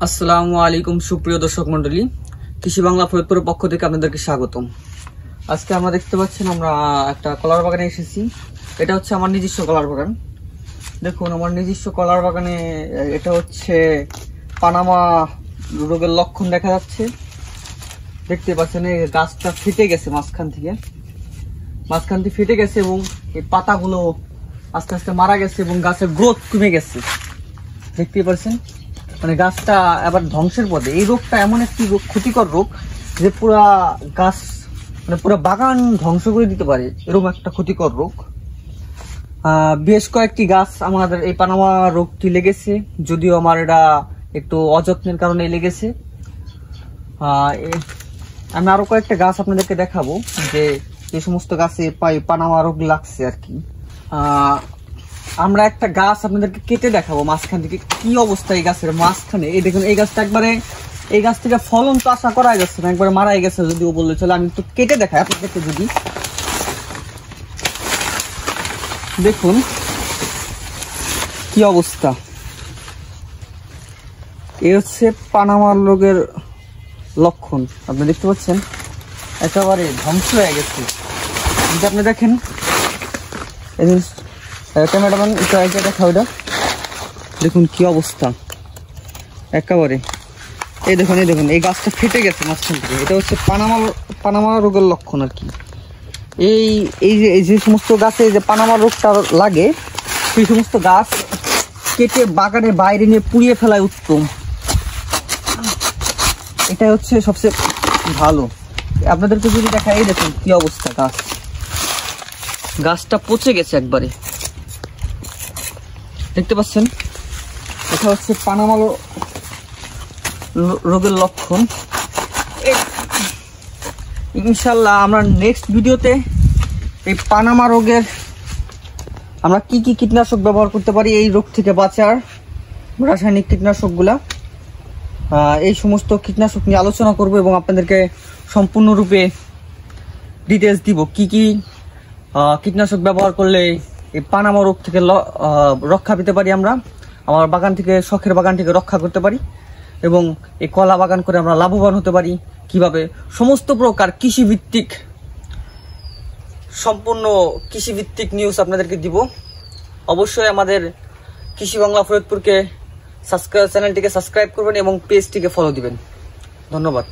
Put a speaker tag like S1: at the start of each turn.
S1: আসসালামু আলাইকুম সুপ্রিয় দর্শক মন্ডলী, কৃষি বাংলা ফরিদপুরের পক্ষ থেকে আপনাদেরকে স্বাগতম। আজকে আমরা দেখতে পাচ্ছেন আমরা একটা কলার বাগানে এসেছি। এটা হচ্ছে আমার নিজস্ব কলার বাগান। দেখুন আমার নিজস্ব কলার বাগানে এটা হচ্ছে পানামা রোগের লক্ষণ দেখা যাচ্ছে। দেখতে পাচ্ছেন এই গাছটা ফেটে গেছে, মাঝখান থেকে ফেটে গেছে এবং এই পাতাগুলো আস্তে আস্তে মারা গেছে এবং গাছের গ্রোথ কমে গেছে। দেখতে পাচ্ছেন মানে গাছটা আবার ধ্বংসের পথে। এই রোগটা এমন একটি রোগ, ক্ষতিকর রোগ, যে পুরা গাছ মানে পুরো বাগান ধ্বংস করে দিতে পারে, এরকম একটা ক্ষতিকর রোগ। বেশ কয়েকটি গাছ আমাদের এই পানামা রোগটি লেগেছে, যদিও আমার এটা একটু অযত্নের কারণে লেগেছে। আমি আরো কয়েকটা গাছ আপনাদেরকে দেখাবো যে এই সমস্ত গাছে পানামা রোগ লাগছে আর কি। আমরা একটা গাছ আপনাদেরকে কেটে দেখাবো মাঝখান থেকে কি অবস্থা এই গাছের মাঝখানে। এই দেখুন এই গাছটা একবারে, এই গাছ থেকে ফলন তো আশা করা যাচ্ছে না, একবারে মারাই গেছে যদিও বললে চলে। আমি তো কেটে দেখাই আপনাদেরকে, যদি দেখুন কি অবস্থা। এই হচ্ছে পানামা রোগের লক্ষণ, আপনি দেখতে পাচ্ছেন একেবারে ধ্বংস হয়ে গেছে। যদি আপনি দেখেন ক্যামেরাম্যান এটা দেখা, ওইটা দেখুন কি অবস্থা একেবারে। এই দেখুন এই গাছটা ফেটে গেছে মাঝখান থেকে। এটা হচ্ছে পানামা রোগের লক্ষণ আর কি। এই যে সমস্ত গাছে যে পানামা রোগটা লাগে, সেই সমস্ত গাছ কেটে বাগানের বাইরে নিয়ে পুড়িয়ে ফেলায় উত্তম। এটা হচ্ছে সবচেয়ে ভালো। আপনাদেরকে যদি দেখা, এই দেখুন কি অবস্থা, গাছটা পচে গেছে একবারে, দেখতে পাচ্ছেন। এটা হচ্ছে পানামা রোগের লক্ষণ। ইনশাল্লাহ আমরা নেক্সট ভিডিওতে এই পানামা রোগের আমরা কি কি কীটনাশক ব্যবহার করতে পারি এই রোগ থেকে বাঁচার, রাসায়নিক কীটনাশকগুলা, এই সমস্ত কীটনাশক নিয়ে আলোচনা করব এবং আপনাদেরকে সম্পূর্ণরূপে ডিটেলস দিব কি কি কীটনাশক ব্যবহার করলে এই পানামা রোগ থেকে রক্ষা পেতে পারি, আমরা আমার বাগান থেকে, শখের বাগান থেকে রক্ষা করতে পারি এবং এই কলা বাগান করে আমরা লাভবান হতে পারি কিভাবে। সমস্ত প্রকার সম্পূর্ণ কৃষিভিত্তিক নিউজ আপনাদেরকে দিব। অবশ্যই আমাদের কৃষি বাংলা ফরিদপুরকে চ্যানেলটিকে সাবস্ক্রাইব করবেন এবং পেজটিকে ফলো দিবেন। ধন্যবাদ।